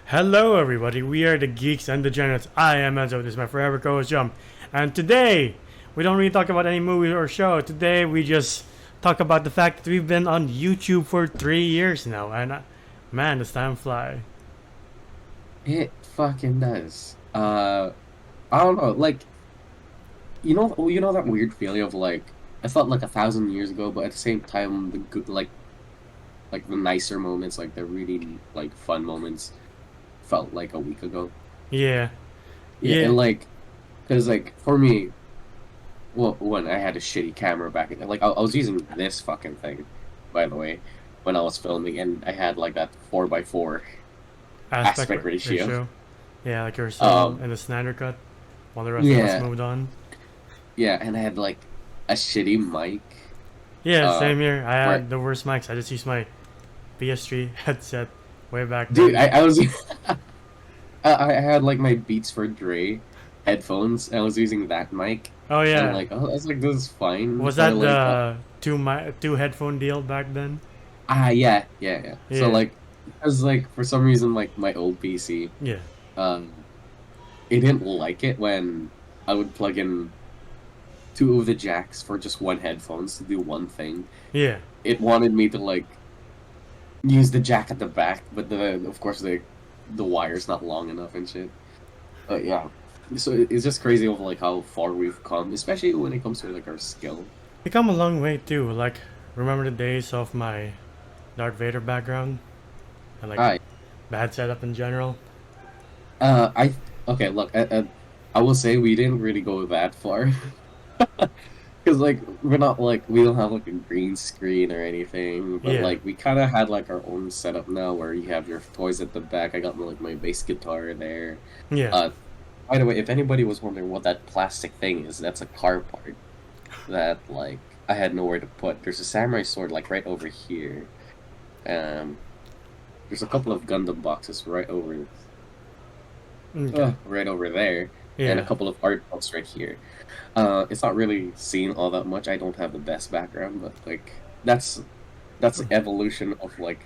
Hello, everybody. We are the Geeks and Degenerates. I am Enzo. This is my forever co-host, Jump. And today, we don't really talk about any movie or show. Today, we just talk about the fact that we've been on YouTube for 3 years now. And man, does time fly. It fucking does. I don't know, like you know that weird feeling of like I felt like 1,000 years ago, but at the same time the good like the nicer moments, like the really like fun moments, felt like a week ago. Yeah. Yeah, Yeah. and like because like for me, well, when I had a shitty camera back in, like I was using this fucking thing, by the way, when I was filming, and I had like that 4:4 Aspect aspect ratio. ratio. Yeah, like you're still Um, in the Snyder Cut while the rest of us yeah, moved on. yeah, and I had like a shitty mic. Yeah, Uh, same here. I right, had the worst mics. I just used my PS3 headset way back dude, then. I was I had like my Beats for Dre headphones. And I was using that mic, Oh, and yeah. like I was like, this is fine, Was but that like the two headphone deal back then? yeah, yeah, yeah. So Yeah. like I was like for some reason like my old PC, Yeah. um, it didn't like it when I would plug in two of the jacks for just one headphones to do one thing. Yeah. It wanted me to like use the jack at the back, but of course the wire's not long enough and shit. Yeah. So it's just crazy of like how far we've come, especially when it comes to like our skill. We come a long way too. Like, remember the days of my Darth Vader background and like I bad setup in general? I okay. Look, I will say we didn't really go that far because like we're not like we don't have like a green screen or anything, but Yeah. like we kind of had like our own setup now where you have your toys at the back. I got like my bass guitar there. Yeah. Uh, by the way, if anybody was wondering what that plastic thing is, that's a car part that like I had nowhere to put. There's a samurai sword like right over here. Um, there's a couple of Gundam boxes Okay. right over there, and a Yeah. couple of art books right here. It's not really seen all that much. I don't have the best background, but like that's the evolution of like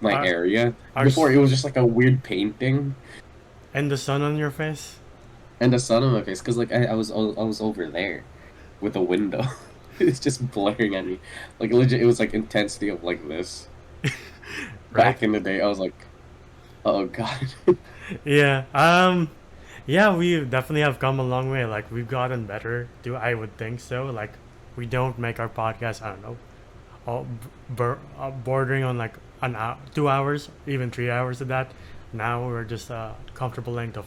my Our, area. our Before it was just like a weird painting and the sun on your face? and the sun on my face because like I was over there with a window. It's just blaring at me. Like legit, it was like intensity of like this. Right? Back in the day, I was like, oh god. Yeah. Yeah, we definitely have come a long way. Like, we've gotten better, too. I would think so. Like, we don't make our podcast, I don't know, all bordering on like an hour, 2 hours, even 3 hours of that. Now we're just a comfortable length of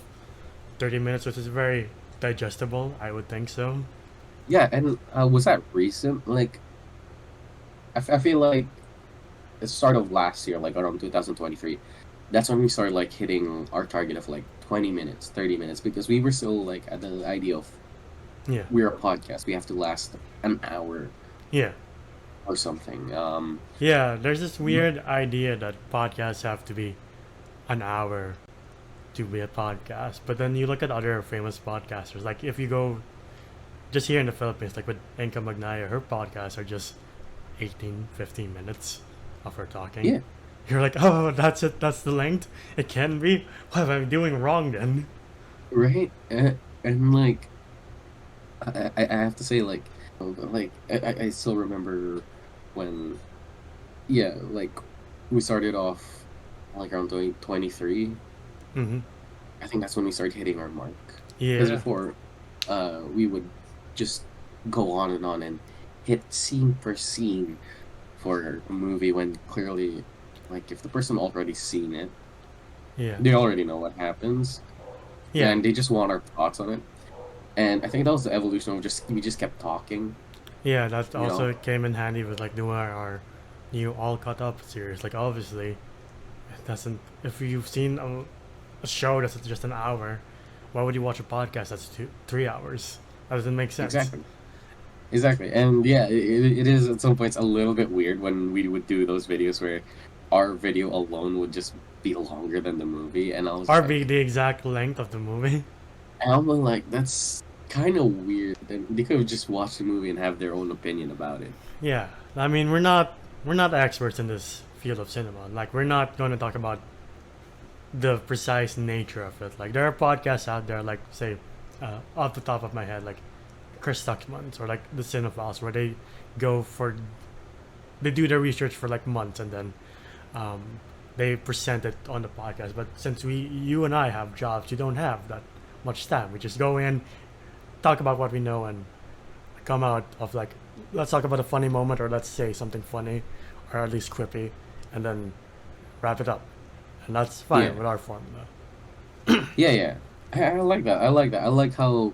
30 minutes, which is very digestible. I would think so. Yeah, and was that recent? Like, I feel like the start of last year, like around 2023, that's when we started like hitting our target of like 20 minutes, 30 minutes, because we were still like at the idea of Yeah. we're a podcast, we have to last an hour Yeah. or something. Yeah. There's this weird idea that podcasts have to be an hour to be a podcast. But then you look at other famous podcasters. Like, if you go just here in the Philippines, like with Enka Magnaya, her podcasts are just 18, 15 minutes of her talking. yeah, You're like, oh, that's it. That's the length. It can be. What am I doing wrong then? right. And like, I have to say, like I still remember when, yeah, like we started off like around 2023. Mm-hmm. I think that's when we started hitting our mark. Because Yeah. before, we would just go on and hit scene for scene for a movie when clearly, like, if the person already seen it, Yeah. they already know what happens, Yeah. and they just want our thoughts on it. And I think that was the evolution of just we just kept talking, Yeah. That you know. also came in handy with like doing our new All Cut Up series. Like, obviously, it doesn't. If you've seen a show that's just an hour, why would you watch a podcast that's 3 hours? That doesn't make sense. Exactly, exactly, and yeah, it is at some points a little bit weird when we would do those videos where our video alone would just be longer than the movie, and I was Or be like. the exact length of the movie. And I'm like, that's kind of weird. And they could have just watched the movie and have their own opinion about it. Yeah. I mean, we're not experts in this field of cinema. Like, we're not going to talk about the precise nature of it. Like there are podcasts out there, like say, off the top of my head, like Chris Tuckman's or like the Cinephiles, where they do their research for like months and then um, they present it on the podcast. But since you and I have jobs, you don't have that much time. We just go in, talk about what we know, and come out of like, let's talk about a funny moment or let's say something funny, or at least quippy, and then wrap it up. And that's fine Yeah, with our formula. yeah. I like that. I like that. I like how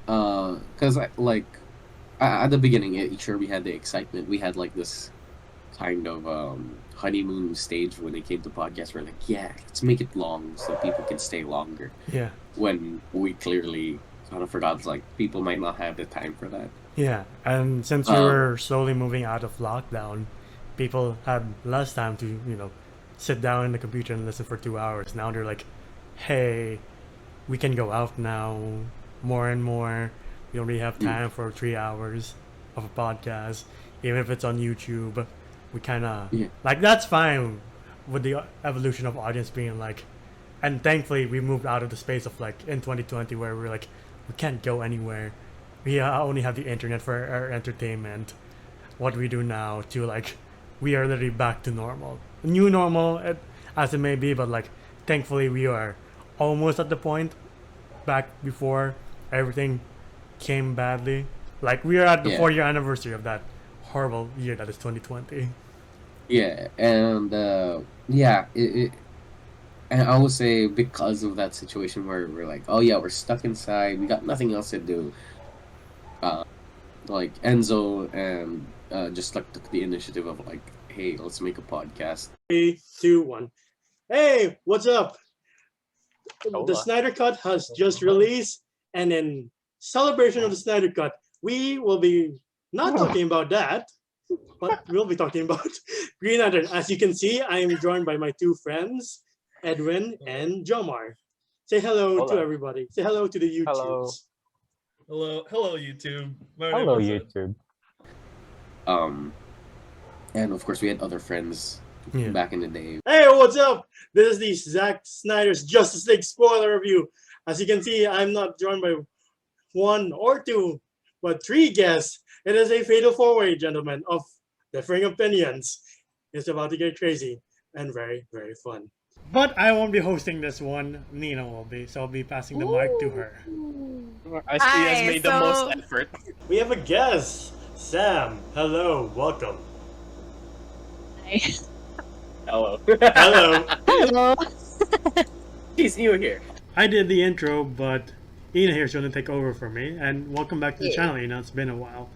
because at the beginning, sure we had the excitement. We had like this kind of honeymoon stage when it came to podcasts. We're like, yeah, let's make it long so people can stay longer. Yeah, When we clearly kind of forgot, like people might not have the time for that. yeah. And since we Um, were slowly moving out of lockdown, people had less time to, sit down in the computer and listen for 2 hours. Now they're like, hey, we can go out now more and more. We don't really have mm, time for 3 hours of a podcast, even if it's on YouTube. We kind of yeah, like that's fine with the evolution of audience being like, and thankfully we moved out of the space of like in 2020 where we're like we can't go anywhere. We only have the internet for our entertainment. What we do now to like we are literally back to normal, new normal as it may be, but like thankfully we are almost at the point back before everything came badly. Like we are at the yeah, 4 year anniversary of that horrible year that is 2020. yeah, and yeah, and I would say because of that situation where we're like, oh yeah, we're stuck inside, we got nothing else to do. Uh, like Enzo and just like took the initiative of like, hey, let's make a podcast. 3, 2, 1. Hey, what's up? The Hola. Snyder Cut has just released, and in celebration of the Snyder Cut, we will be not talking about that, but we'll be talking about Green Lantern. As you can see, I am joined by my two friends, Edwin and Jomar. Say hello to Hola. everybody. Say hello to the Hello. YouTubes. Hello, YouTube. My Hello, name is YouTube. Um, and of course we had other friends Yeah. back in the day. Hey, what's up? This is the Zack Snyder's Justice League spoiler review. As you can see, I'm not joined by one or two, but three guests. It is a fatal four-way, gentlemen, of differing opinions. It's about to get crazy and very, very fun. But I won't be hosting this one. Nina will be, so I'll be passing the mic to her. I see he has Hi, made the most effort. We have a guest, Sam. Hello, welcome. Hi. Hello. Hello. Hello. He's new here. I did the intro, but Ina here is going to take over for me. And welcome back to the Yeah. channel, Ina. It's been a while.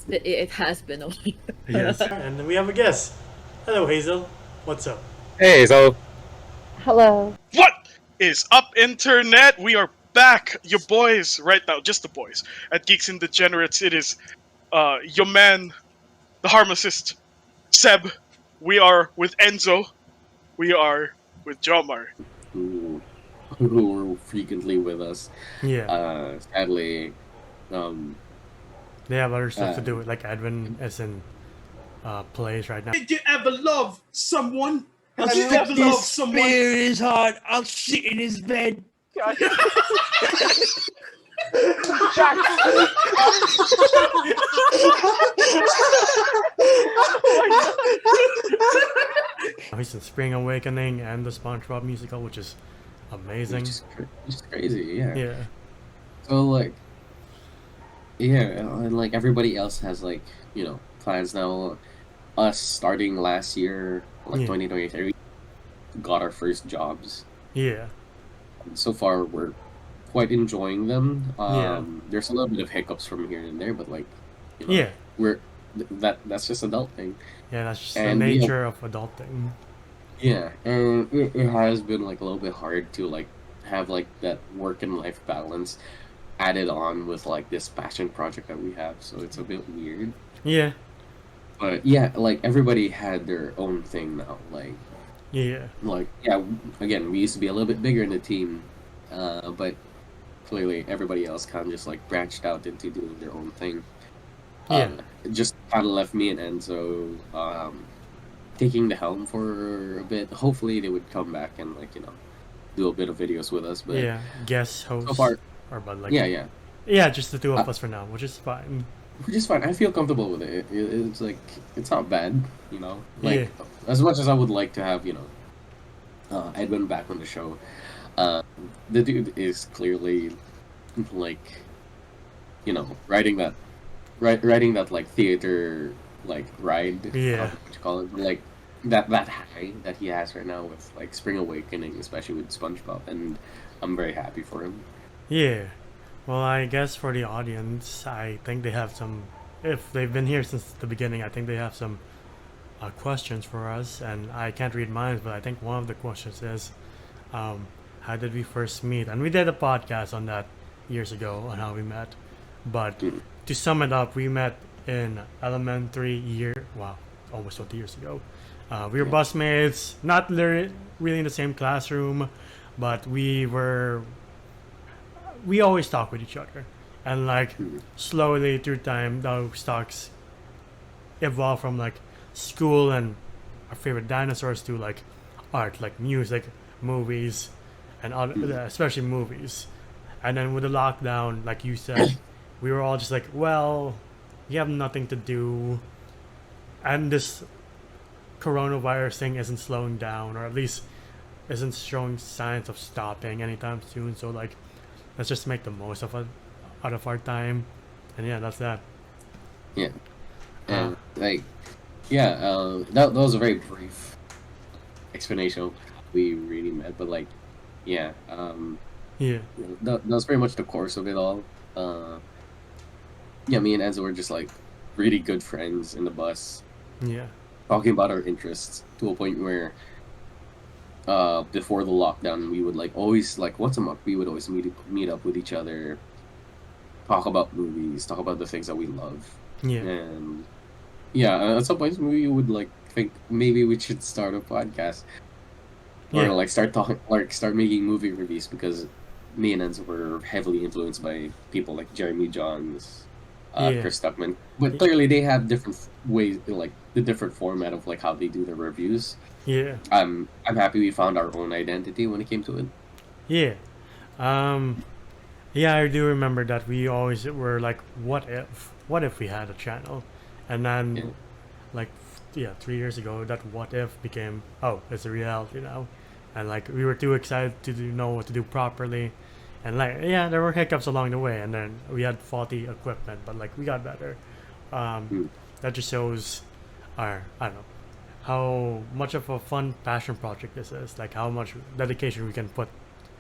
It has been a while. Yes. And we have a guest. Hello, Hazel. What's up? Hey, so Hello. What is up, internet? We are back, your boys, right now, just the boys, at Geeks and Degenerates. It is your man, the Harmacist, Seb. We are with Enzo. We are with Jomar. who were frequently with us. Yeah. Sadly, They have other stuff to uh, do. Like Edwin is in plays right now. Did you ever love someone? Did you I ever love someone? Spear in his heart. I'll shit in his bed. He's in Spring Awakening and the SpongeBob musical, which is amazing. which is crazy, yeah. Yeah. So like, yeah, and like everybody else has like plans now. Us starting last year, like Yeah. 2023, got our first jobs. Yeah. So far, we're quite enjoying them. Yeah. There's a little bit of hiccups from here and there, but like, Yeah. we're that's just adulting. Yeah, that's just And the we have- nature of adulting. Yeah, and it has been like a little bit hard to like have like that work and life balance added on with like this passion project that we have, so it's a bit weird. Yeah. But yeah, like everybody had their own thing now. Yeah. Yeah, again, we used to be a little bit bigger in the team, but clearly everybody else kind of just like branched out into doing their own thing. Yeah. It just kind of left me and Enzo taking the helm for a bit. Hopefully, they would come back and do a bit of videos with us. But Yeah, guest so host, far, or but like yeah, yeah, just the two uh, of us for now, which is fine. which is fine. I feel comfortable with it. It's like it's not bad. Yeah, Like as much as I would like to have Edwin back on the show. Uh, the dude is clearly like writing that writing that like theater like ride. I don't yeah, know what you call it, but, like that high that he has right now with like Spring Awakening, especially with SpongeBob, and I'm very happy for him. yeah. Well, I guess for the audience, I think they have some. If they've been here since the beginning, I think they have some questions for us, and I can't read mine, but I think one of the questions is, how did we first meet? And we did a podcast on that years ago on how we met. But Mm. to sum it up, we met in elementary year. Wow, almost 20 years ago. We were Yeah. busmates, not really in the same classroom, but we always talk with each other, and like Mm. slowly through time, those talks evolve from like school and our favorite dinosaurs to like art, like music, movies, and other, Mm. especially movies. And then with the lockdown, like you said, we were all just like, well, we have nothing to do, and this coronavirus thing isn't slowing down, or at least isn't showing signs of stopping anytime soon. So like, let's just make the most of it out of our time, and yeah, that's that. Yeah, Uh, and like that was a very brief explanation of how we really met, but like yeah, yeah, that was pretty much the course of it all. Yeah, me and Enzo were just like really good friends in the bus, yeah, talking about our interests to a point where before the lockdown we would like always like once a month we would always meet up with each other, talk about movies, talk about the things that we love. yeah, And yeah, at some point we would like think maybe we should start a podcast or yeah, like start making movie reviews, because me and Enzo were heavily influenced by people like Jeremy Johns, yeah, Chris Stuckman, but clearly they have different ways, like the different format of like how they do their reviews. yeah, I'm happy we found our own identity when it came to it. yeah. Um, yeah, I do remember that we always were like, what if we had a channel, and then Yeah. like yeah, 3 years ago, that what if became, oh, it's a reality now, and like we were too excited to know what to do properly, and like yeah, there were hiccups along the way, and then we had faulty equipment, but like we got better. Mm. That just shows our, I don't know, how much of a fun passion project this is, like how much dedication we can put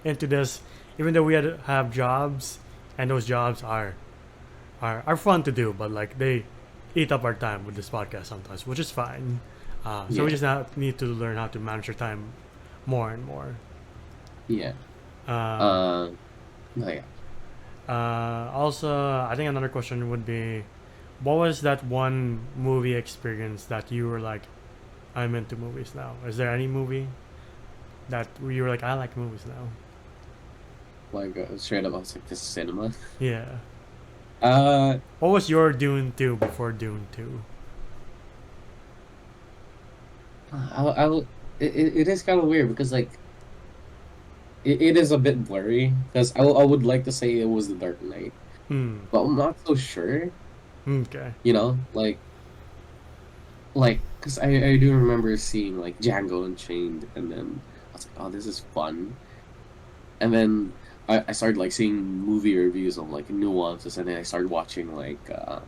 into this, even though we have jobs, and those jobs are fun to do, but like they eat up our time with this podcast sometimes, which is fine. So we Yeah. just need to learn how to manage our time more and more. Yeah. Uh, No, yeah. Also, I think another question would be, what was that one movie experience that you were like, I'm into movies now? Is there any movie that you were like, I like movies now? Like straight up, I was like, this is cinema. Yeah. Uh, What was your Dune 2 before Dune 2? it is kind of weird because like it is a bit blurry because I would like to say it was the Dark Knight, Hmm. but I'm not so sure. Okay. Like because I do remember seeing like Django Unchained, and then I was like, oh, this is fun. And then I started like seeing movie reviews of like nuances, and then I started watching like a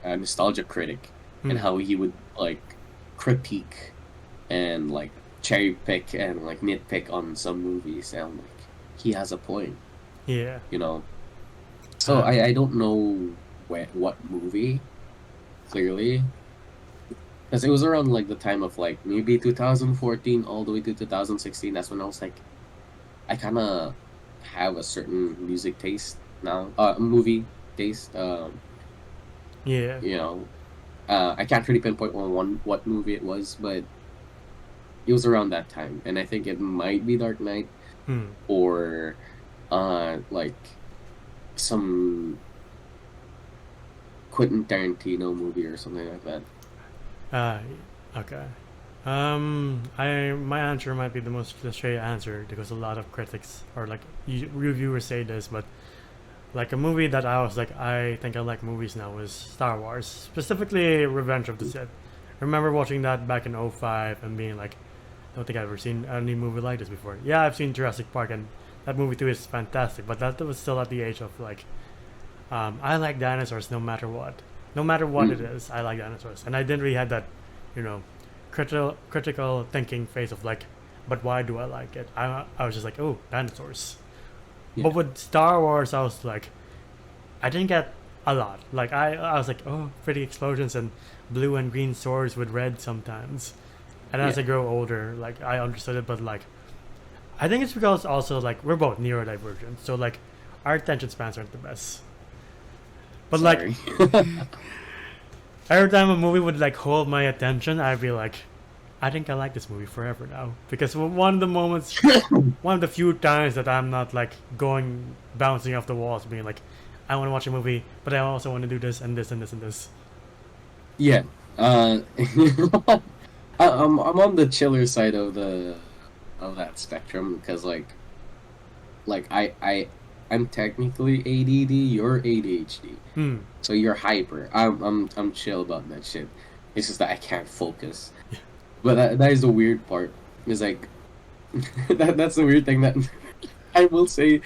Nostalgia Critic and Hmm. how he would like critique and like cherry pick and like nitpick on some movies, and I'm like, he has a point, Yeah. you know. So I don't know what movie clearly, because it was around like the time of like maybe 2014 all the way to 2016. That's when I was like, I kind of have a certain music taste now, movie taste. Yeah. You know, I can't really pinpoint what movie it was, but it was around that time, and I think it might be Dark Knight Hmm. or like some Quentin Tarantino movie or something like that. Uh, okay. My answer might be the most cliche answer because a lot of critics or like reviewers say this, but like a movie that I was like, I think I like movies now was Star Wars, specifically Revenge of the Sith. I remember watching that back in '05 and being like, I don't think I've ever seen any movie like this before. Yeah, I've seen Jurassic Park and that movie too is fantastic, but that was still at the age of like, I like dinosaurs no matter what. No matter what it is, I like dinosaurs. And I didn't really have that, you know, critical thinking phase of like, but why do I like it? I was just like, oh, dinosaurs. Yeah. But with Star Wars, I was like, I didn't get a lot. Like I was like, oh, pretty explosions and blue and green swords with red sometimes. And as Yeah. I grow older, like I understood it, but like, I think it's because also like we're both neurodivergent, so like our attention spans aren't the best. But like Sorry. every time a movie would like hold my attention, I'd be like, I think I like this movie forever now. Because one of the moments, one of the few times that I'm not like going bouncing off the walls, being like, I want to watch a movie, but I also want to do this and this and this and this. Yeah. I'm on the chiller side of that spectrum because I'm technically ADD, you're ADHD, Hmm. so you're hyper. I'm chill about that shit. It's just that I can't focus. But that is the weird part. Is like that's the weird thing that I will say.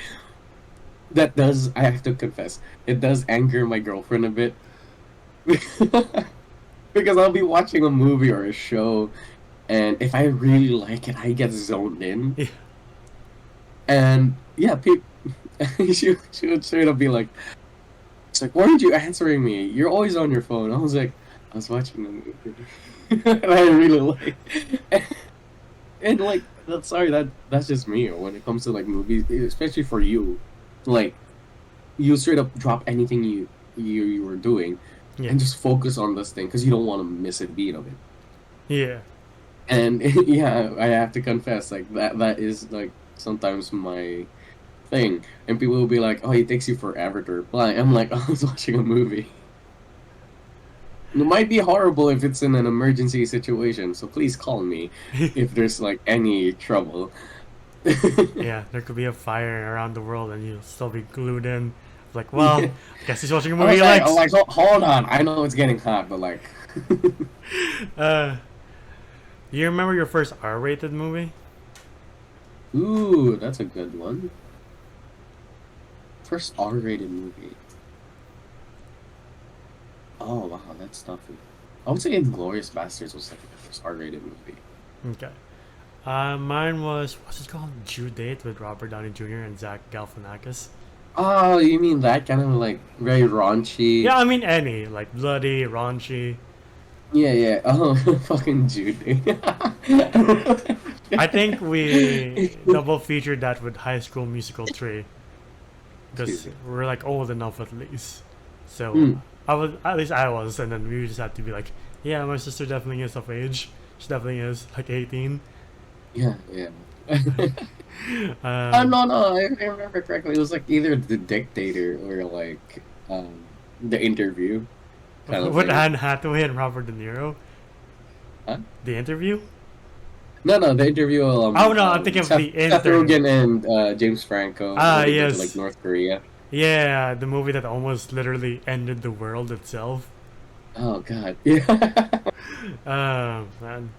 That does, I have to confess, it does anger my girlfriend a bit. Because I'll be watching a movie or a show, and if I really like it, I get zoned in. Yeah. And yeah, she would straight up be like, "It's like, why aren't you answering me? You're always on your phone." I was like, "I was watching a movie," and I really like, and like, that's just me. When it comes to like movies, especially for you, like, you straight up drop anything you were doing Yeah. and just focus on this thing because you don't want to miss a beat of it. Yeah. And yeah, I have to confess, like that is like sometimes my thing. And people will be like, "Oh, it takes you forever to reply." I'm like, I was watching a movie. It might be horrible if it's in an emergency situation, so please call me if there's like any trouble. Yeah, there could be a fire around the world and you'll still be glued in. Like, well, I guess he's watching a movie he likes. I'm like, hold on, I know it's getting hot, but like, You remember your first R-rated movie? ooh, that's a good one. First R-rated movie. Oh wow, that's tough. I would say *Inglourious Bastards* was like the first R-rated movie. Okay. Mine was, what's it called? Due Date with Robert Downey Jr. and Zach Galifianakis. Oh, you mean that kind of like very raunchy? Yeah, I mean any, like bloody, raunchy. Yeah. Oh, fucking Judy. I think we double featured that with High School Musical 3. Because we're like old enough at least. So at least I was, and then we just had to be like, yeah, my sister definitely is of age. She definitely is like 18. Yeah. No, I remember correctly. It was like either The Dictator or like The Interview. Kind of With thing. Anne Hathaway and Robert De Niro. Huh? The Interview? No, The Interview. Oh, no, I'm thinking of Seth, The Seth Intern. Rogen and James Franco. Ah, when they go yes. to, like North Korea. Yeah, the movie that almost literally ended the world itself. Oh God. Yeah. Man.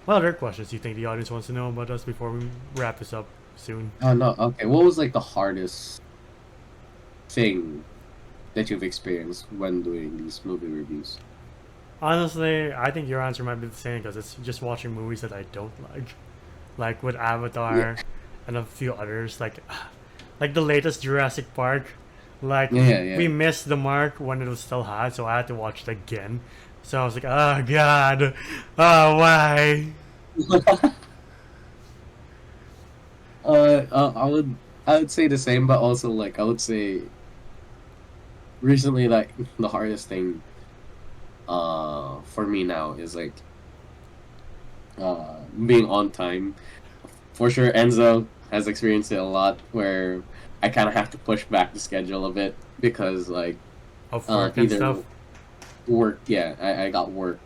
What other questions do you think the audience wants to know about us before we wrap this up soon? Oh no. Okay. What was like the hardest thing that you've experienced when doing these movie reviews? Honestly, I think your answer might be the same because it's just watching movies that I don't like with Avatar and a few others, like the latest Jurassic Park. Like Yeah. we missed the mark when it was still hot, so I had to watch it again. So I was like, oh god, oh why? I would say the same, but also like I would say recently like the hardest thing for me now is like being on time. For sure, Enzo has experienced it a lot where I kind of have to push back the schedule a bit because like Of work and either stuff. work, yeah, I got work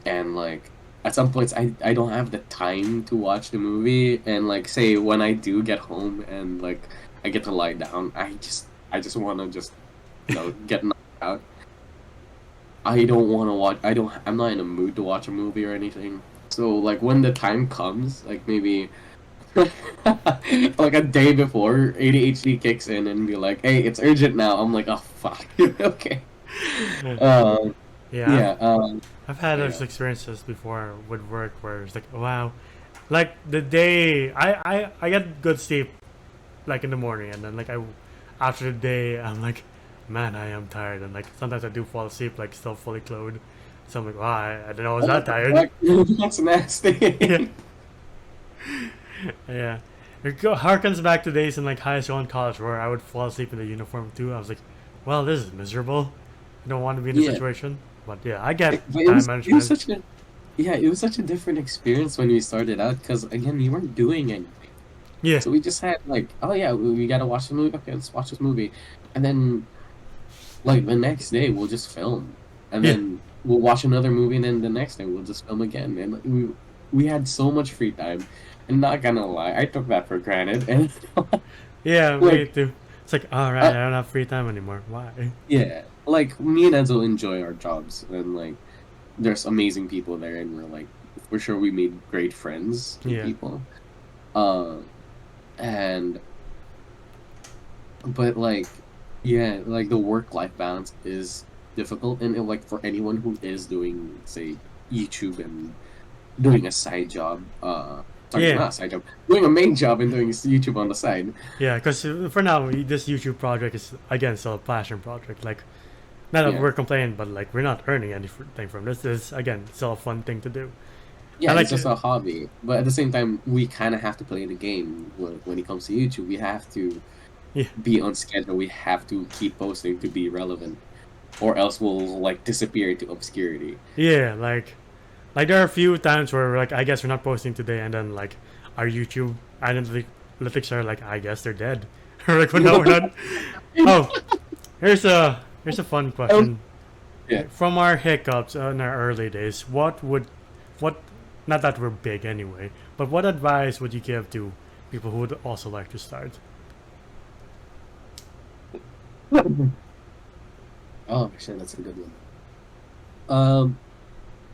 and like at some points I don't have the time to watch the movie, and like say when I do get home and like I get to lie down, I just want to just get knocked out. I don't want to watch. I'm not in a mood to watch a movie or anything. So like when the time comes, like maybe like a day before, ADHD kicks in and be like, "Hey, it's urgent now." I'm like, "Oh fuck." Okay. Um. Yeah, Yeah. I've had Yeah. those experiences before with work where it's like, wow, like the day I get good sleep like in the morning, and then like after the day I'm like, man, I am tired, and like sometimes I do fall asleep like still fully clothed, so I'm like, wow, I didn't know I was that tired. Like, that's nasty. Yeah, yeah. Harkens back to days in like high school and college where I would fall asleep in the uniform too. I was like, well, this is miserable. I don't want to be in this Yeah. situation. But yeah, I get But time it was management. such a it was such a different experience when we started out because again we weren't doing anything. Yeah, So we just had like, oh yeah, we gotta watch the movie. Okay, let's watch this movie, and then like the next day we'll just film, and Yeah. then we'll watch another movie, and then the next day we'll just film again. And like, we had so much free time, and not gonna lie, I took that for granted. And yeah, me like, too. It's like, all right, I don't have free time anymore. Why? yeah, like me and Enzo enjoy our jobs, and like there's amazing people there, and we're like for sure we made great friends with Yeah. people. And but like yeah, like the work-life balance is difficult, and like for anyone who is doing say YouTube and doing a side job, sorry, Yeah. not a side job, doing a main job and doing YouTube on the side. Yeah, because for now, this YouTube project is again still a passion project. Like, not that Yeah. we're complaining, but like we're not earning anything from this. This is again still a fun thing to do. Yeah, I like it's just to- a hobby, but at the same time, we kind of have to play the game when it comes to YouTube. We have to Yeah. be on schedule. We have to keep posting to be relevant, or else we'll like disappear into obscurity. Yeah, like there are a few times where like I guess we're not posting today, and then like our YouTube analytics are like, I guess they're dead. We're like, well, no, we're not. Oh, here's a fun question. Yeah. From our hiccups in our early days, what not that we're big anyway, but what advice would you give to people who would also like to start? Oh, actually, that's a good one.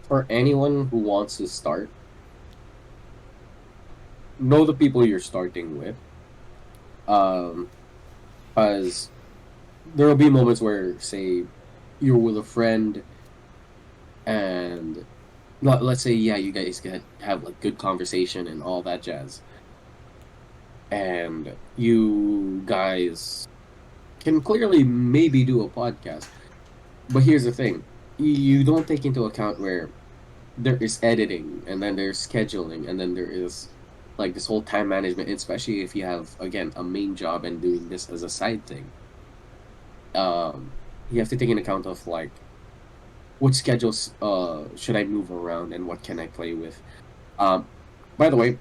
For anyone who wants to start, know the people you're starting with. Because there will be moments where, say, you're with a friend, and let's say, yeah, you guys can have like good conversation and all that jazz, and you guys can clearly maybe do a podcast. But here's the thing: you don't take into account where there is editing, and then there's scheduling, and then there is like this whole time management, especially if you have again a main job and doing this as a side thing. You have to take into account of like what schedules should I move around and what can I play with. By the way,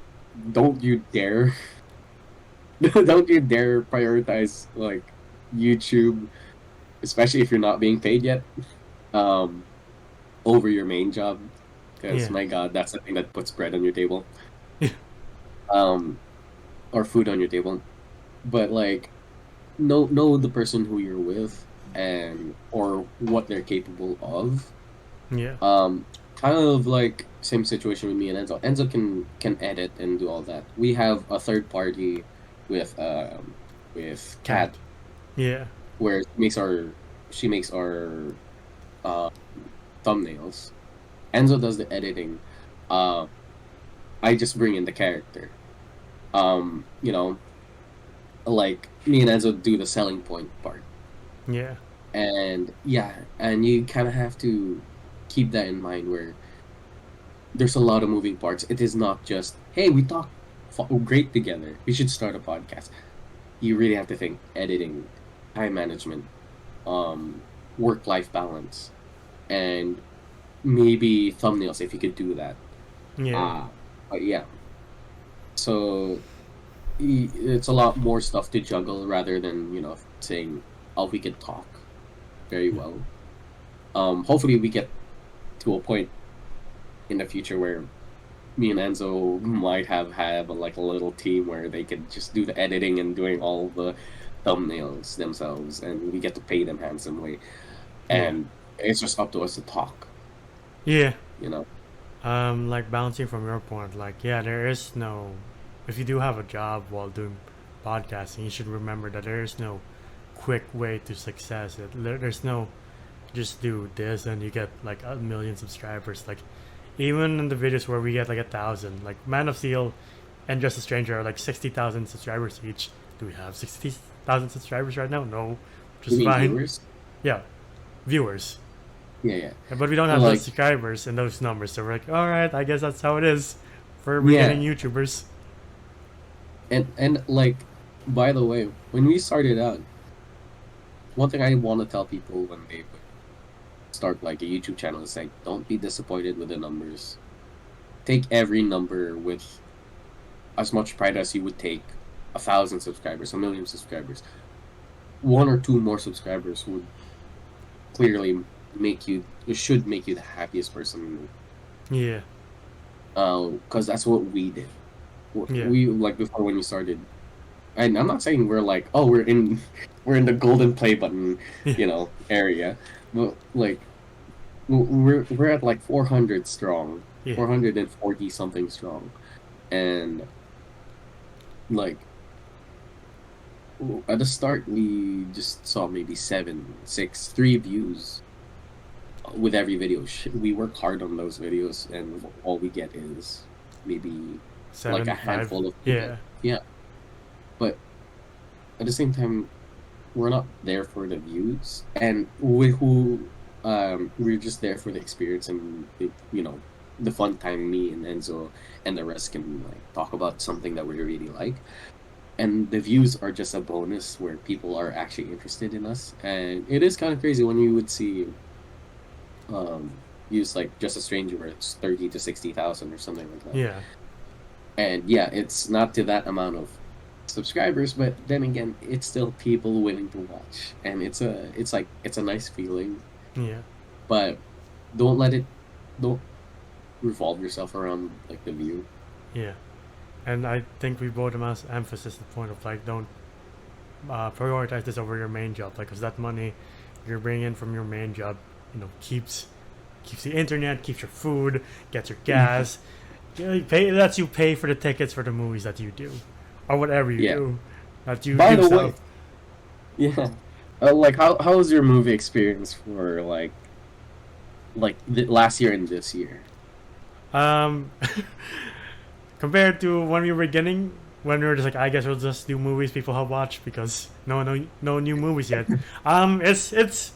don't you dare don't you dare prioritize like YouTube, especially if you're not being paid yet, um, over your main job. Because Yeah. my God, that's the thing that puts bread on your table, Yeah. or food on your table. But like, know the person who you're with and or what they're capable of. Yeah. Kind of like same situation with me and Enzo. Enzo can edit and do all that. We have a third party with Kat, Yeah. where she makes our uh, thumbnails. Enzo does the editing. I just bring in the character. You know, like me and Enzo do the selling point part. Yeah. And yeah, and you kind of have to keep that in mind where there's a lot of moving parts. It is not just, hey, we talk great together, we should start a podcast. You really have to think editing, time management, work-life balance, and maybe thumbnails if you could do that. Yeah. But yeah, so it's a lot more stuff to juggle rather than saying, oh, we could talk very well. Hopefully we get to a point in the future where me and Enzo might have like a little team where they could just do the editing and doing all the thumbnails themselves, and we get to pay them handsomely, and it's just up to us to talk. Yeah. You know. Like bouncing from your point, like yeah, there is no. If you do have a job while doing podcasting, you should remember that there is no quick way to success. There's no just do this and you get like 1 million subscribers. Like even in the videos where we get like 1,000, like Man of Steel and Just a Stranger are like 60,000 subscribers each. Do we have 60,000 subscribers right now? No, which You is mean fine. viewers? Yeah, viewers. Yeah, yeah. But we don't have Like- those subscribers and those numbers, so we're like, all right, I guess that's how it is for Yeah. beginning YouTubers. And like, by the way, when we started out, one thing I want to tell people when they start like a YouTube channel is like, don't be disappointed with the numbers. Take every number with as much pride as you would take 1,000 subscribers, 1 million subscribers. 1 or 2 more subscribers would clearly should make you the happiest person. Yeah, Because that's what we did. Yeah. We like before when we started. And I'm not saying we're like, oh, we're in the golden play button, area. But like, we're at like 400 strong, yeah, 440 something strong, and like at the start we just saw maybe 3 views with every video. We work hard on those videos, and all we get is maybe 7, like a 5. handful of Yeah, but at the same time, we're not there for the views, and we're just there for the experience and the fun time. Me and Enzo and the rest can like talk about something that we really like, and the views are just a bonus where people are actually interested in us. And it is kind of crazy when you would see views like Just a Stranger where it's 30 to 60,000 or something like that. yeah, And yeah, it's not to that amount of subscribers, but then again, it's still people willing to watch, and it's a nice feeling. yeah, But don't revolve yourself around like the view. yeah. And I think we both must emphasize the point of like, don't prioritize this over your main job, like, because that money you're bringing in from your main job, keeps the internet, keeps your food, gets your gas, lets you pay for the tickets for the movies that you do, or whatever you Yeah. do. That you By the yourself. way, yeah, like how was your movie experience for like last year and this year? Compared to when we were beginning, when we were just like, I guess we'll just do movies people have watched because no new movies yet. It's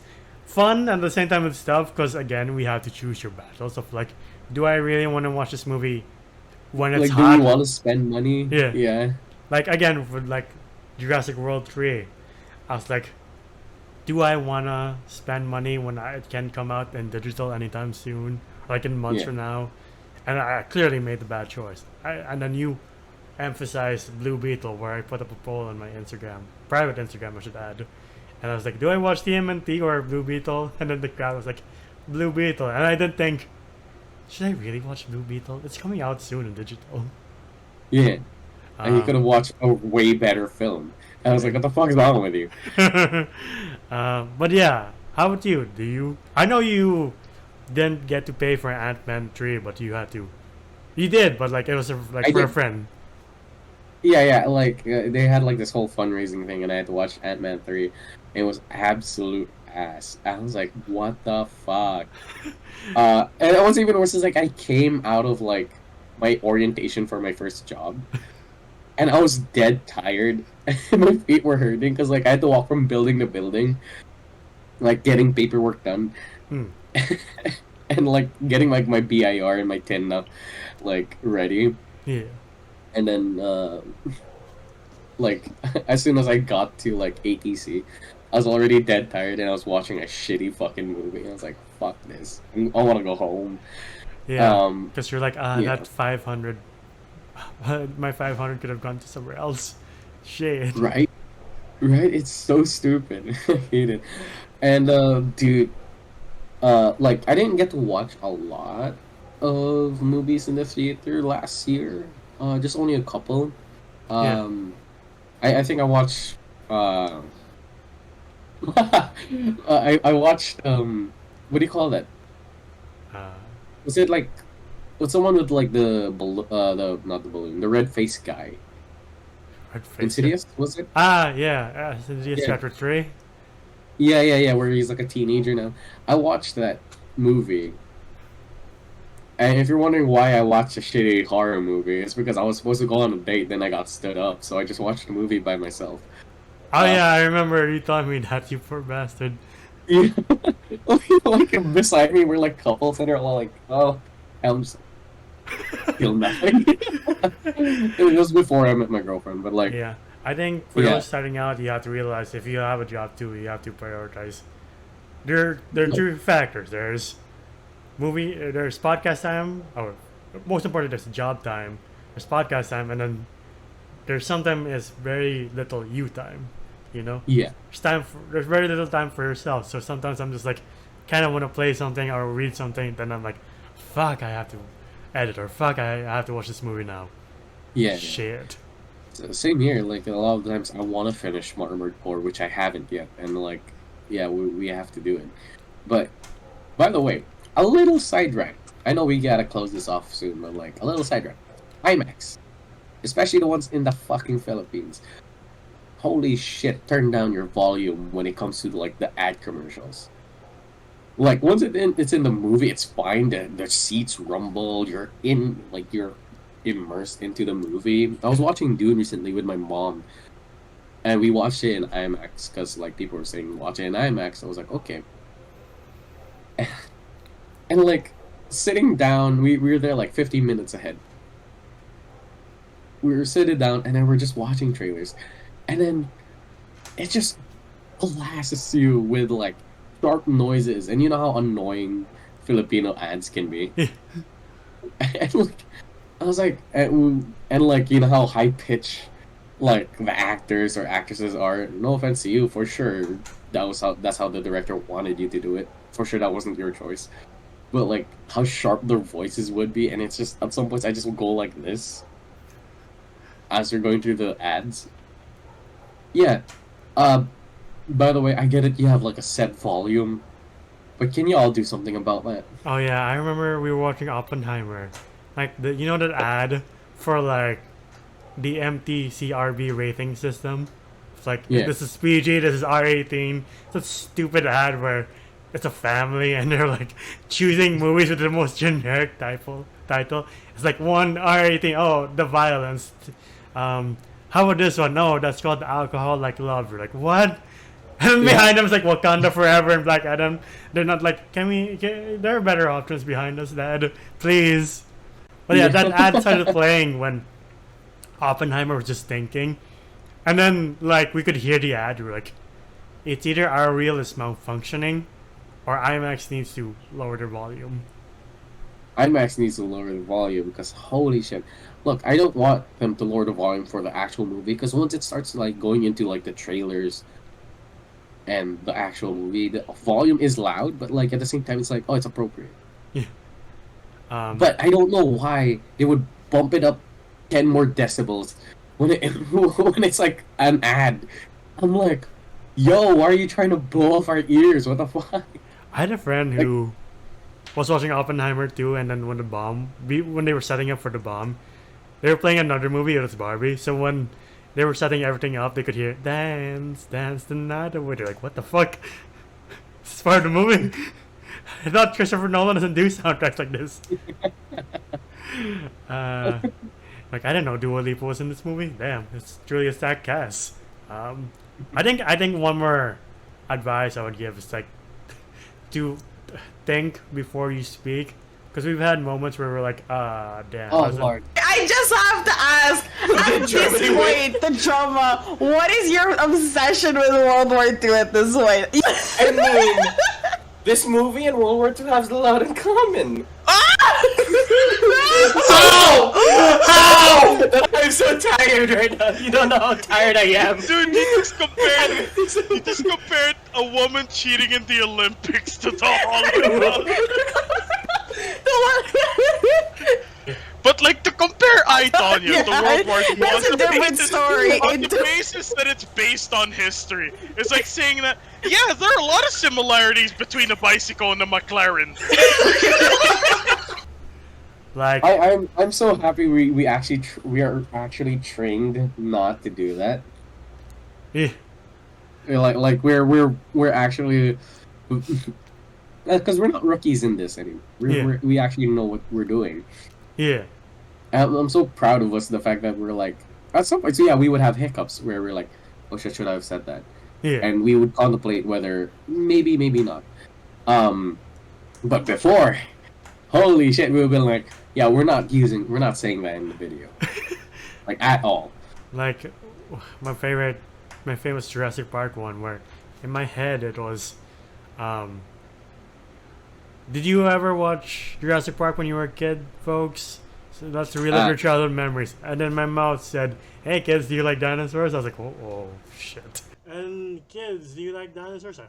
fun at the same time it's tough because again we have to choose your battles of like, do I really want to watch this movie when it's Like, do hot? you want to spend money? Yeah. Yeah. Like again with like Jurassic World 3, I was like, do I wanna spend money when it can come out in digital anytime soon, like in months Yeah. from now? And I clearly made the bad choice. And then you emphasized Blue Beetle, where I put up a poll on my Instagram, private Instagram, I should add. And I was like, do I watch TMNT or Blue Beetle? And then the crowd was like, Blue Beetle. And I didn't think, should I really watch Blue Beetle? It's coming out soon in digital. Yeah. And you could have watched a way better film. And I was like, what the fuck is wrong with you? But yeah, how about you? I know you didn't get to pay for Ant-Man 3, but you had to. You did, but like it was for a did. friend. Yeah, like they had like this whole fundraising thing, and I had to watch Ant-Man 3. It was absolute ass. I was like, what the fuck? And it was even worse is like I came out of like my orientation for my first job, and I was dead tired. My feet were hurting because like I had to walk from building to building, like getting paperwork done. And like getting like my BIR and my tin up like ready. Yeah. And then like as soon as I got to like ATC, I was already dead tired and I was watching a shitty fucking movie. I was like, fuck this. I want to go home. Yeah. Because you're like, yeah. that 500, my 500 could have gone to somewhere else. Shit. Right? It's so stupid. I hate it. And dude, like I didn't get to watch a lot of movies in the theater last year. Just only a couple. Yeah. I think I watched. I watched. What do you call that? Uh, Was it like? Was someone with like the not the balloon, the red face guy? Red face. Insidious, was it? Yeah. Insidious Yeah. Chapter 3. Yeah. Where he's like a teenager now. I watched that movie. And if you're wondering why I watched a shitty horror movie, it's because I was supposed to go on a date, then I got stood up, so I just watched the movie by myself. Oh yeah, I remember you told me that, you poor bastard. Yeah. Like beside me were like couples, and they're all like, "Oh, I'm just feel nothing." It was before I met my girlfriend, but like, Yeah, I think for Yeah. those starting out, you have to realize if you have a job too, you have to prioritize. There are two factors. There's there's podcast time, or most important, there's job time. There's podcast time, and then there's sometimes is very little you time. You know, yeah, there's very little time for yourself. So sometimes I'm just like, kind of want to play something or read something. Then I'm like, fuck, I have to edit, or fuck, I have to watch this movie now. yeah. Shit. So, same here. Like a lot of times, I want to finish Armored Core, which I haven't yet, and like, yeah, we have to do it. But by the way, a little sidetrack. I know we gotta close this off soon, but like a little sidetrack. IMAX, especially the ones in the fucking Philippines. Holy shit! Turn down your volume when it comes to like the ad commercials. Like once it's in the movie, it's fine. The seats rumble. You're immersed into the movie. I was watching Dune recently with my mom, and we watched it in IMAX because like people were saying watch it in IMAX. I was like, okay. And like sitting down, we were there like 15 minutes ahead. We were sitting down, and then we're just watching trailers, and then it just blasts you with like sharp noises, and you know how annoying Filipino ads can be. And like, I was like, and like you know how high pitch like the actors or actresses are. No offense to you, for sure. That's how the director wanted you to do it. For sure, that wasn't your choice. But like how sharp their voices would be, and it's just at some points I just will go like this as they're going through the ads. Yeah. By the way, I get it. You have like a set volume, but can you all do something about that? Oh yeah, I remember we were watching Oppenheimer. Like you know that ad for like the MTCRB rating system? It's like Yeah. this is PG, this is R18. It's a stupid ad where it's a family and they're like choosing movies with the most generic title. It's like one R18, oh the violence. How about this one? No, that's called Alcohol Like Love. You're like, what? And Yeah. behind them is like Wakanda Forever and Black Adam. They're not like, there are better options behind us, Dad. Please. But yeah, that ad started playing when Oppenheimer was just thinking. And then, like, we could hear the ad. We were like, it's either our reel is malfunctioning or IMAX needs to lower their volume. IMAX needs to lower the volume because holy shit. Look, I don't want them to lower the volume for the actual movie because once it starts like going into like the trailers and the actual movie, the volume is loud, but like at the same time it's like, oh, it's appropriate. But I don't know why they would bump it up 10 more decibels when when it's like an ad. I'm like, yo, why are you trying to blow off our ears? What the fuck? I had a friend who was watching Oppenheimer too, and then when they were setting up for the bomb, they were playing another movie. It was Barbie. So when they were setting everything up, they could hear "Dance, Dance the Night Away." They're like, "What the fuck? This is part of the movie." I thought Christopher Nolan doesn't do soundtracks like this. Like I didn't know Dua Lipa was in this movie. Damn, it's truly a stacked cast. I think one more advice I would give is like to think before you speak, because we've had moments where we're like, damn. Oh wasn't- lord. I just have to ask, at this point, the drama, what is your obsession with World War II at this point? I mean, this movie and World War II have a lot in common. How? I'm so tired right now. You don't know how tired I am. Dude, you just compared a woman cheating in the Olympics to the Holocaust. lie, Tanya. The World War II That's a different story. On the basis that it's based on history. It's like saying that, yeah, there are a lot of similarities between a bicycle and a McLaren. Like, I'm so happy we actually we are actually trained not to do that. yeah, Like we're actually because we're not rookies in this anymore. We actually know what we're doing. yeah, And I'm so proud of us the fact that we're like at some point. So yeah, we would have hiccups where we're like, oh shit, should I have said that? yeah. And we would contemplate whether maybe not. But before, holy shit, we would be like, yeah, we're not saying that in the video, like at all. Like, my famous Jurassic Park one, where in my head it was, did you ever watch Jurassic Park when you were a kid, folks? So that's to relive your childhood memories. And then my mouth said, hey kids, do you like dinosaurs? I was like, oh shit. And kids, do you like dinosaurs? I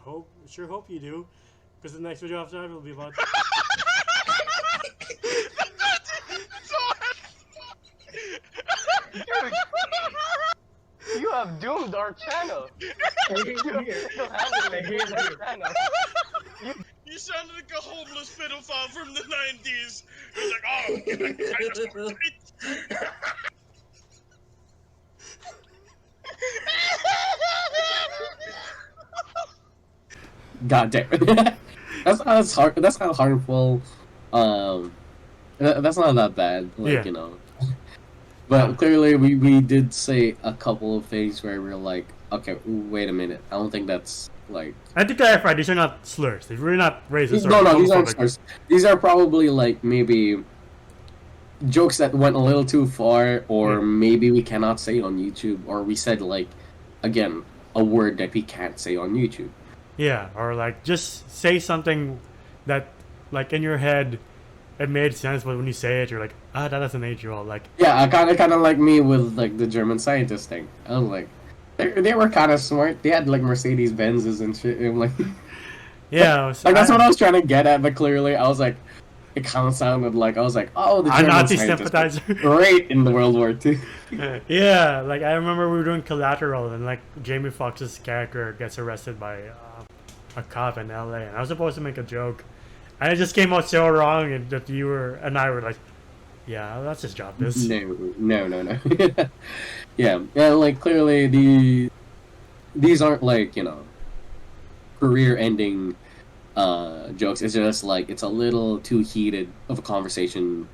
sure hope you do. Because the next video after that will be about... You have doomed our channel. You sounded like a homeless pedophile from the 90s. You're like, oh, get a dinosaur. God damn. That's not harmful. That's not that bad. Like, Yeah. you know. But clearly, we did say a couple of things where we're like, okay, wait a minute. I don't think that's like. And to clarify, these are not slurs. These are not racist or No, these aren't homophobic. slurs. These are probably like maybe jokes that went a little too far, or maybe we cannot say on YouTube, or we said like, again, a word that we can't say on YouTube. Yeah, or like just say something that, like in your head, it made sense, but when you say it, you're like, that doesn't age well. Like, Yeah, kind of like me with like the German scientist thing. I was like, they were kind of smart. They had like Mercedes Benzes and shit. I'm like, yeah, like that's what I was trying to get at. But clearly, I was like, it kind of sounded like I was like, oh, the I'm German Nazi scientist was sympathizer. great in the World War II. Yeah, like I remember we were doing Collateral, and like Jamie Foxx's character gets arrested by a cop in LA, and I was supposed to make a joke, and it just came out so wrong, and that you and I were like, yeah, that's his job. This. No. Yeah, like clearly these aren't like, you know, career-ending jokes. It's just like it's a little too heated of a conversation,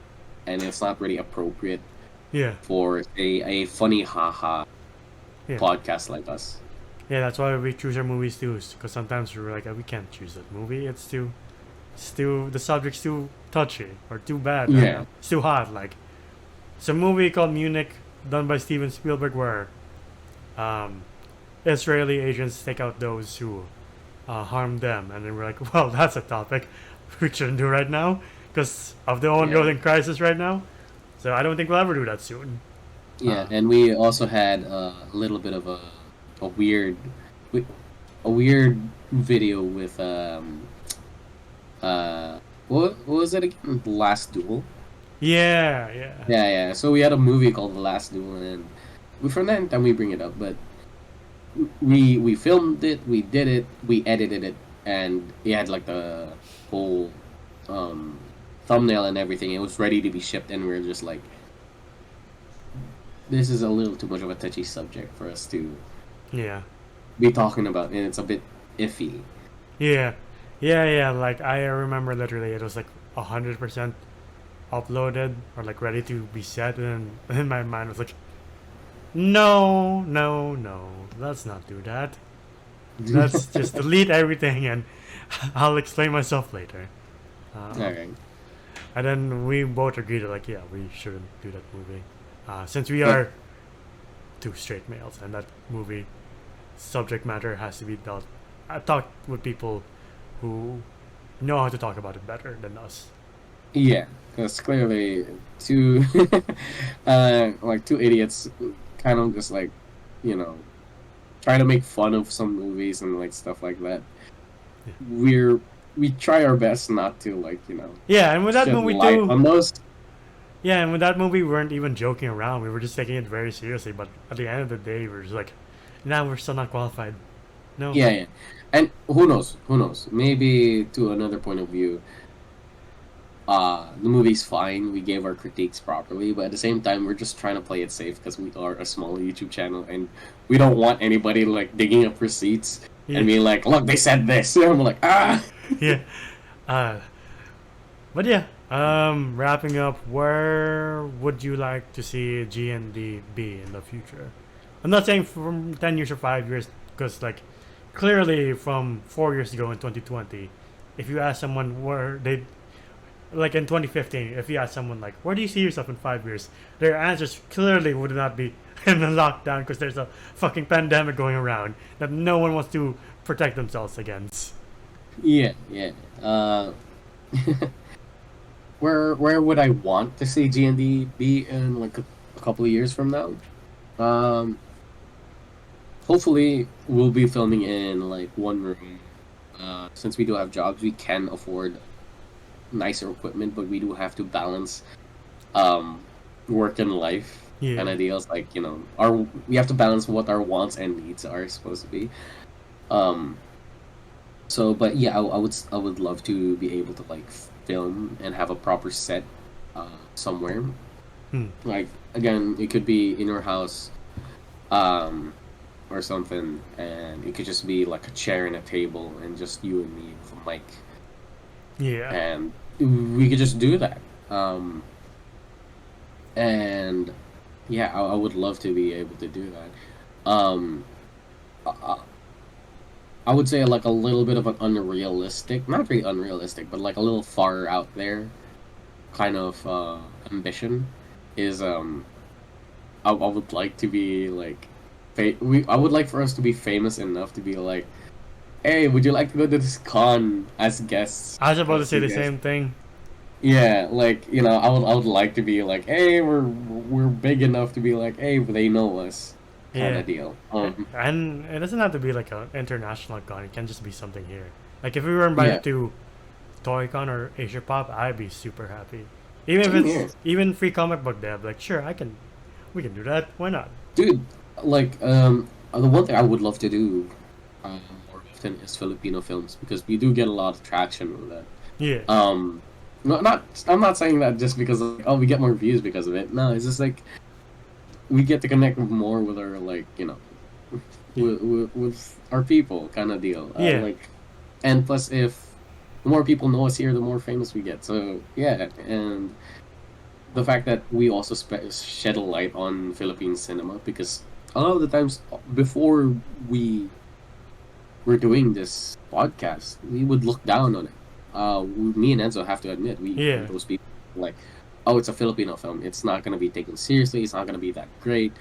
and it's not really appropriate Yeah. for a funny haha Yeah. podcast like us. Yeah, that's why we choose our movies too, because sometimes we're like, we can't choose that movie. It's too, the subject's too touchy or too bad. Yeah. It's too hot. Like, it's a movie called Munich, done by Steven Spielberg, where Israeli agents take out those who harm them, and then we're like, well, that's a topic we shouldn't do right now because of the ongoing crisis right now. So I don't think we'll ever do that soon. Yeah, and we also had a little bit of a weird video with what was it again? The Last Duel. Yeah. Yeah. So we had a movie called The Last Duel, and from then we bring it up, but we filmed it, we did it, we edited it, and we had like the whole thumbnail and everything. It was ready to be shipped, and we were just like, this is a little too much of a touchy subject for us to be talking about, and it's a bit iffy. Yeah. Like I remember literally it was like 100% uploaded or like ready to be set, and in my mind was like, no, let's not do that. Let's just delete everything, and I'll explain myself later. Okay. And then we both agreed like, yeah, we shouldn't do that movie, since we are two straight males, and that movie subject matter has to be talked with people who know how to talk about it better than us. Yeah, because clearly two like two idiots kind of just like, you know, try to make fun of some movies and like stuff like that. We try our best not to, like, you know. Yeah, and with that shed movie light too. on those. Yeah, and with that movie, we weren't even joking around. We were just taking it very seriously. But at the end of the day, we were just like, "Nah, we're still not qualified." No. Yeah, yeah. And who knows? Who knows? Maybe to another point of view, the movie's fine. We gave our critiques properly, but at the same time, we're just trying to play it safe because we are a small YouTube channel, and we don't want anybody like digging up receipts Yeah. and being like, "Look, they said this." And I'm like, "Ah." Yeah. But yeah. Wrapping up. Where would you like to see G&D be in the future? I'm not saying from 10 years or 5 years, because like clearly from 4 years ago in 2020, if you ask someone where they like in 2015, if you ask someone like, where do you see yourself in 5 years, their answers clearly would not be in the lockdown because there's a fucking pandemic going around that no one wants to protect themselves against. Yeah, yeah. Where would I want to see G&D be in like a couple of years from now? Hopefully we'll be filming in like one room. Since we do have jobs, we can afford nicer equipment, but we do have to balance work and life Yeah. kind of deals. Like, you know, we have to balance what our wants and needs are supposed to be. So, but yeah, I would love to be able to like film and have a proper set somewhere. Like, again, it could be in your house, or something, and it could just be like a chair and a table and just you and me with a mic, Yeah. and we could just do that. And yeah, I would love to be able to do that. I would say like a little bit of an unrealistic, not really unrealistic, but like a little far out there kind of ambition is I would like to be like I would like for us to be famous enough to be like, hey, would you like to go to this con as guests? I was about to say the Yes. same thing. Yeah, like, you know, I would like to be like, hey, we're big enough to be like, hey, they know us, kind Yeah. of deal. And it doesn't have to be like an international con. It can just be something here. Like if we were invited Yeah. to ToyCon or Asia Pop, I'd be super happy. Even if Same it's here. even free comic book day, I'd be like, sure, we can do that. Why not? Dude, like, the one thing I would love to do more often is Filipino films because we do get a lot of traction with that. Yeah. I'm not saying that just because like, oh, we get more views because of it. No, it's just like we get to connect more with our like, you know, with our people kind of deal. Yeah. Like, and plus, if the more people know us here, the more famous we get. So yeah, and the fact that we also shed a light on Philippine cinema because a lot of the times before we were doing this podcast, we would look down on it. Me and Enzo have to admit, Yeah. those people like, oh, it's a Filipino film. It's not gonna be taken seriously. It's not gonna be that great.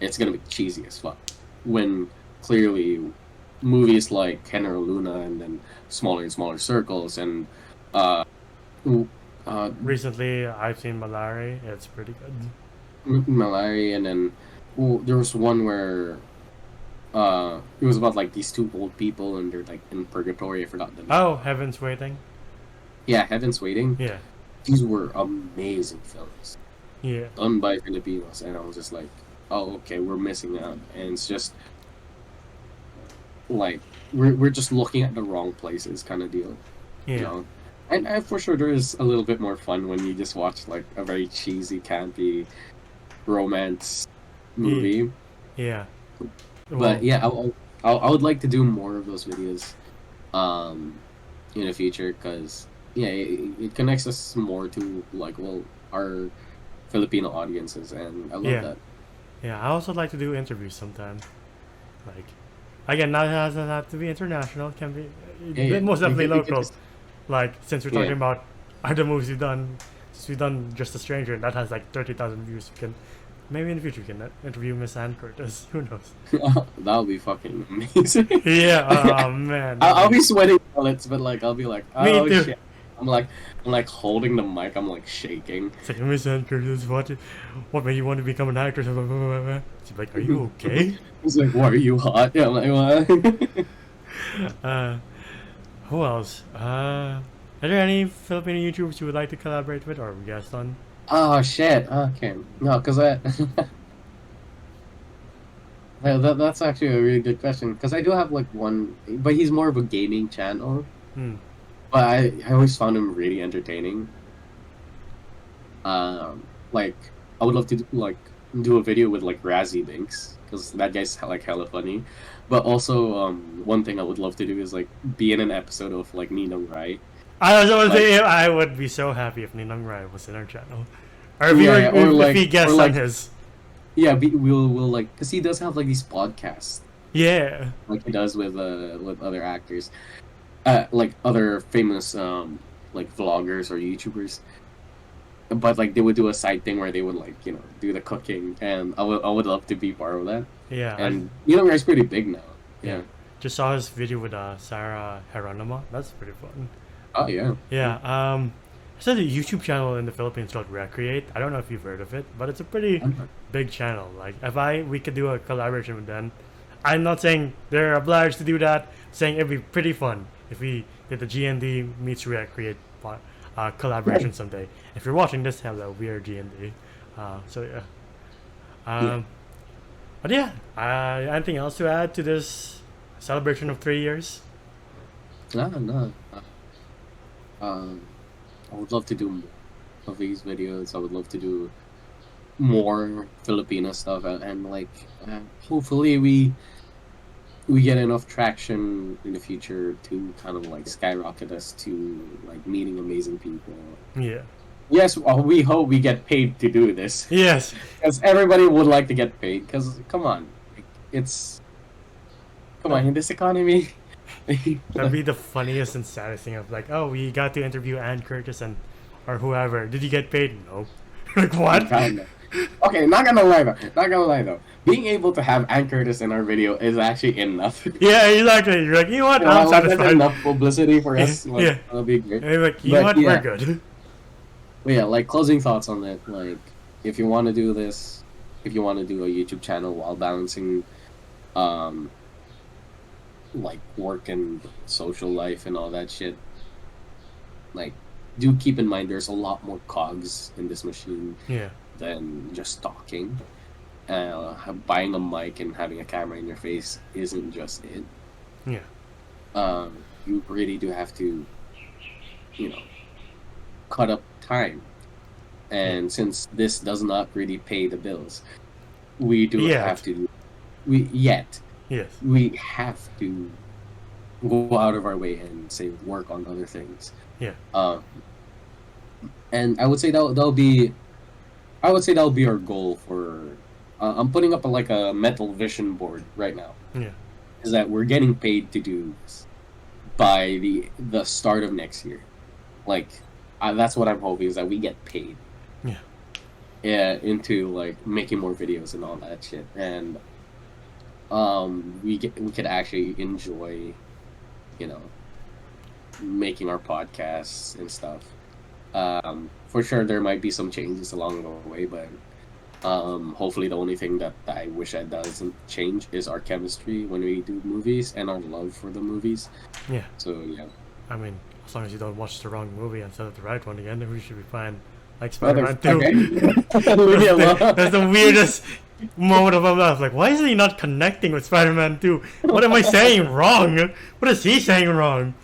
It's gonna be cheesy as fuck. When clearly, movies like Henry Luna and then smaller and smaller circles and Recently, I've seen Malari. It's pretty good. Malari, and then there was one where it was about like these two old people and they're like in purgatory. I forgot the name. Oh, Heaven's Waiting. Yeah, Heaven's Waiting. Yeah. These were amazing films Yeah. done by Filipinos, and I was just like, oh, okay, we're missing out, and it's just like we're just looking at the wrong places, kind of deal. Yeah. You know? And for sure, there is a little bit more fun when you just watch like a very cheesy, campy romance movie. Yeah. But yeah, I would like to do more of those videos, in the future because yeah, it connects us more to like our Filipino audiences, and I love Yeah. that. Yeah, I also like to do interviews sometime. Like, again, not doesn't have to be international. It can be Yeah, most we definitely can local. just- Like, since we're Yeah. talking about other movies we've done, since we've done Just a Stranger, and that has like 30,000 views. We can maybe in the future we can interview Miss Ann Curtis. Who knows? That would be fucking amazing. Yeah. Oh man. I'll be sweating bullets, but like I'll be like, Me oh too. shit. I'm like holding the mic. I'm like shaking. It's like, Miss Ann Curtis, what made you want to become an actress? She's like, are you okay? He's like, "Why are you hot?" Yeah, I'm like, "What?" Who else? Are there any Filipino YouTubers you would like to collaborate with or guest on? Oh shit. Okay. No, because that's actually a really good question. Because I do have like one, but he's more of a gaming channel. Hmm. But I always found him really entertaining. Like I would love to do a video with like Razzie Binks because that guy's like hella funny. But also, one thing I would love to do is like be in an episode of like Ninong Rai. I was always Like- saying I would be so happy if Ninong Rai was in our channel, or if, Yeah, or if like- he guests or like- on his. Yeah, we'll like because he does have like these podcasts Yeah. like he does with other actors, like other famous like vloggers or YouTubers. But like they would do a side thing where they would like do the cooking, and I would love to be part of that. Yeah. And Rai's pretty big now. Yeah. Just saw his video with Sarah Geronimo. That's pretty fun. Oh yeah. Yeah. There's a YouTube channel in the Philippines called Recreate. I don't know if you've heard of it, but it's a pretty big channel. Like if we could do a collaboration with them. I'm not saying they're obliged to do that. Saying it'd be pretty fun if we did the GND meets Recreate collaboration someday. If you're watching this, hello, we are GND. So yeah. But yeah, anything else to add to this celebration of 3 years? No. I would love to do more of these videos. I would love to do more Filipino stuff, and like hopefully we get enough traction in the future to kind of like skyrocket us to like meeting amazing people. Yeah. Yes, we hope we get paid to do this. Yes. Because everybody would like to get paid. Because come on, come on in this economy. That'd be the funniest and saddest thing of like, oh, we got to interview Ann Curtis or whoever. Did you get paid? No. Like what? Kinda. Okay, not gonna lie though. Being able to have Ann Curtis in our video is actually enough. Yeah, exactly. You're like, you know what? I'm That's satisfied. enough publicity for us. Like, Yeah. That'll be great. And you're like, you know But what? yeah. We're good. But yeah, like closing thoughts on it. Like, if you want to do this, if you want to do a YouTube channel while balancing, like work and social life and all that shit, like, do keep in mind there's a lot more cogs in this machine Yeah. than just talking. Buying a mic and having a camera in your face isn't just it. Yeah. You really do have to, cut up time. And since this does not really pay the bills, we do Yet. have to. Yes. We have to go out of our way and say work on other things. Yeah. And I would say that'll be our goal for. I'm putting up a metal vision board right now. Yeah. Is that we're getting paid to do this by the start of next year. Like, that's what I'm hoping, is that we get paid. Yeah. Yeah, into like making more videos and all that shit, and we could actually enjoy, making our podcasts and stuff. For sure, there might be some changes along the way, but hopefully the only thing that I wish that doesn't change is our chemistry when we do movies and our love for the movies. Yeah. So yeah. I mean, as long as you don't watch the wrong movie and select the right one again, then we should be fine. Like Mother- Spider-Man 2. okay. Leave me alone. That's the weirdest moment of my life. Like, why is he not connecting with Spider-Man 2? What am I saying wrong? What is he saying wrong?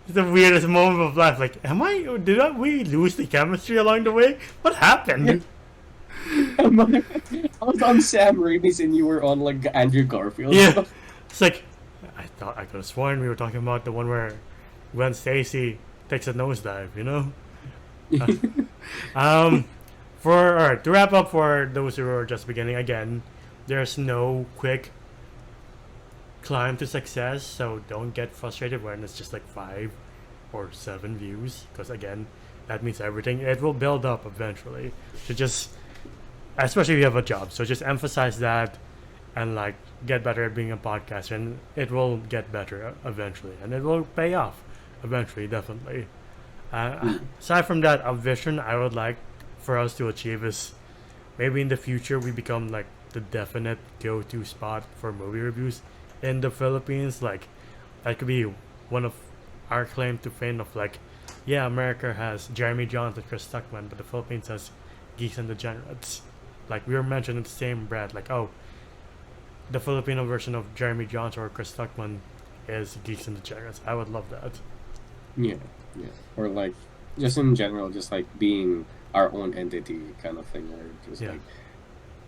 It's the weirdest moment of life. Like, did we lose the chemistry along the way? What happened? I was on Sam Raimi's and you were on like Andrew Garfield. Yeah. It's like, I could have sworn we were talking about the one where Gwen Stacy takes a nosedive, you know? To wrap up, for those who are just beginning, again, there's no quick climb to success, so don't get frustrated when it's just like 5 or 7 views, because again, that means everything. It will build up eventually. So just, especially if you have a job, so just emphasize that and like get better at being a podcaster, and it will get better eventually, and it will pay off eventually, definitely. Aside from that, a vision I would like for us to achieve is maybe in the future we become like the definite go-to spot for movie reviews in the Philippines. Like, that could be one of our claim to fame of like, yeah, America has Jeremy Jahns and Chris Tuckman, but the Philippines has Geeks and Degenerates. Like, we were mentioned in the same breath, like, oh, the Filipino version of Jeremy Jahns or Chris Tuckman is Geeks and Degenerates. I would love that. Yeah, yeah. Or like, just in general, just like being our own entity kind of thing, where just Yeah. like,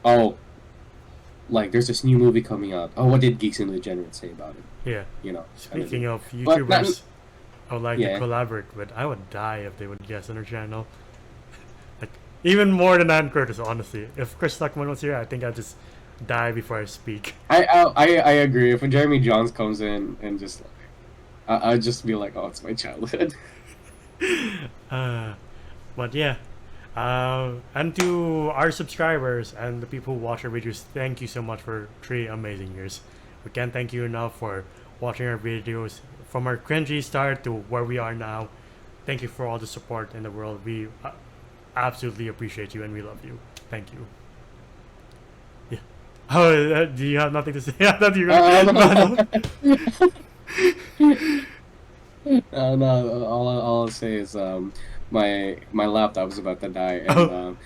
oh, like there's this new movie coming out. Oh, what did Geeks and Degenerates say about it? Yeah. You know. Speaking of But YouTubers I would like Yeah. to collaborate with, I would die if they would guest on our channel. Like, even more than Ann Curtis, honestly. If Chris Tuckman was here, I think I'd just die before I speak. I agree. If Jeremy Jahns comes in and just, I'd just be like, oh, it's my childhood. But yeah. And to our subscribers and the people who watch our videos, thank you so much for 3 amazing years. We can't thank you enough for watching our videos from our cringy start to where we are now. Thank you for all the support in the world. We absolutely appreciate you and we love you. Thank you. Yeah. Oh, do you have nothing to say? I thought you were No, all I'll say is my laptop was about to die, and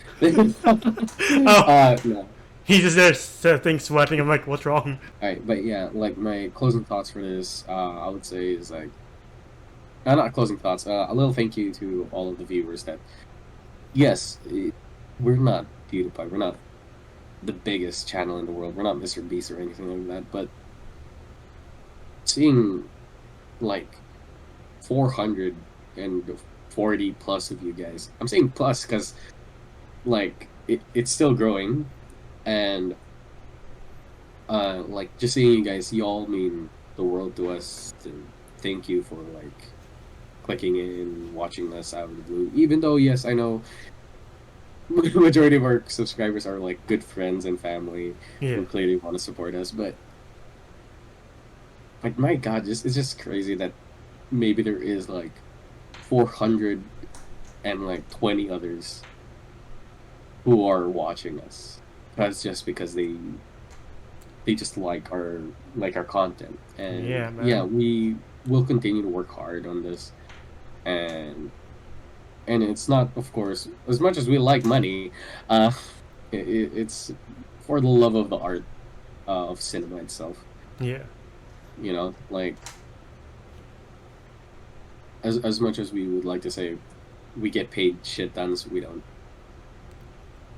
no. He's just there, things sweating. I'm like, what's wrong? Alright, but yeah, like my closing thoughts for this, I would say is like, not closing thoughts, a little thank you to all of the viewers that, yes, we're not PewDiePie, we're not the biggest channel in the world, we're not Mr. Beast or anything like that, but seeing like 440 plus of you guys, I'm saying plus because like it's still growing, and like just seeing you guys, y'all mean the world to us, and thank you for like clicking in, watching us out of the blue, even though yes, I know majority of our subscribers are like good friends and family who clearly want to support us, but like my god, it's just crazy that maybe there is like 400 and like 20 others who are watching us. That's just because they just like our content, and man. we will continue to work hard on this, and it's not, of course, as much as we like money, it's for the love of the art of cinema itself. Yeah. You know, like as much as we would like to say we get paid shit tons, we don't.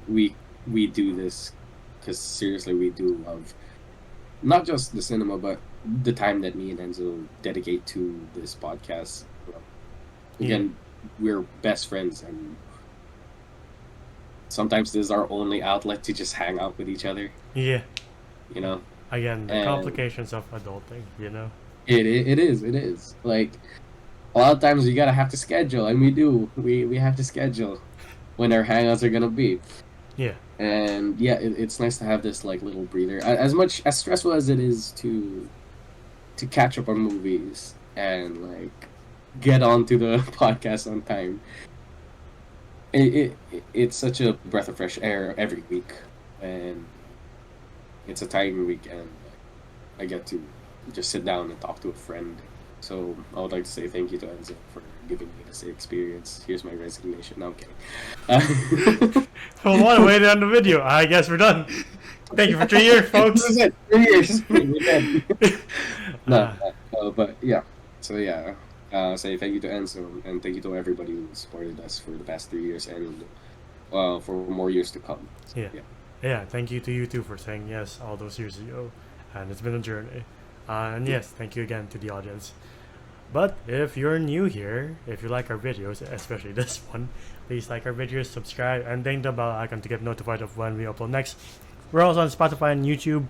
We do this because seriously we do love not just the cinema, but the time that me and Enzo dedicate to this podcast. Again, we're best friends, and sometimes this is our only outlet to just hang out with each other. Yeah. You know. Again, the And complications of adulting. You know. It is like a lot of times you gotta have to schedule, and we do. We have to schedule when our hangouts are gonna be. Yeah. And yeah, it's nice to have this like little breather. As much as stressful as it is to catch up on movies and like get onto the podcast on time, it's such a breath of fresh air every week, and it's a tiring week, and I get to just sit down and talk to a friend. So I would like to say thank you to Enzo for giving me this experience. Here's my resignation. No, I'm kidding. Well, what a way to end the video. I guess we're done. Thank you for 3 years, folks. This is it. 3 years. We're dead. But yeah. So yeah, say thank you to Enzo, and thank you to everybody who supported us for the past 3 years, and for more years to come. So, yeah. Thank you to you too for saying yes all those years ago, and it's been a journey. And yes, thank you again to the audience. But if you're new here, if you like our videos, especially this one, please like our videos, subscribe, and ding the bell icon to get notified of when we upload next. We're also on Spotify and YouTube.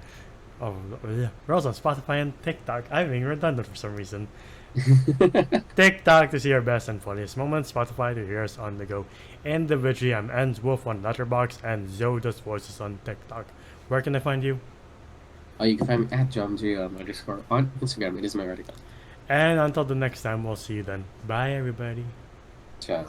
Oh, yeah. We're also on Spotify and TikTok. I'm being redundant for some reason. TikTok to see our best and funniest moments. Spotify to hear us on the go. Individually, I'm Enz Wolf on Letterboxd and Zoe does voices on TikTok. Where can I find you? You can find me at JomJ_ on Instagram. It is my article. And until the next time, we'll see you then. Bye, everybody. Ciao.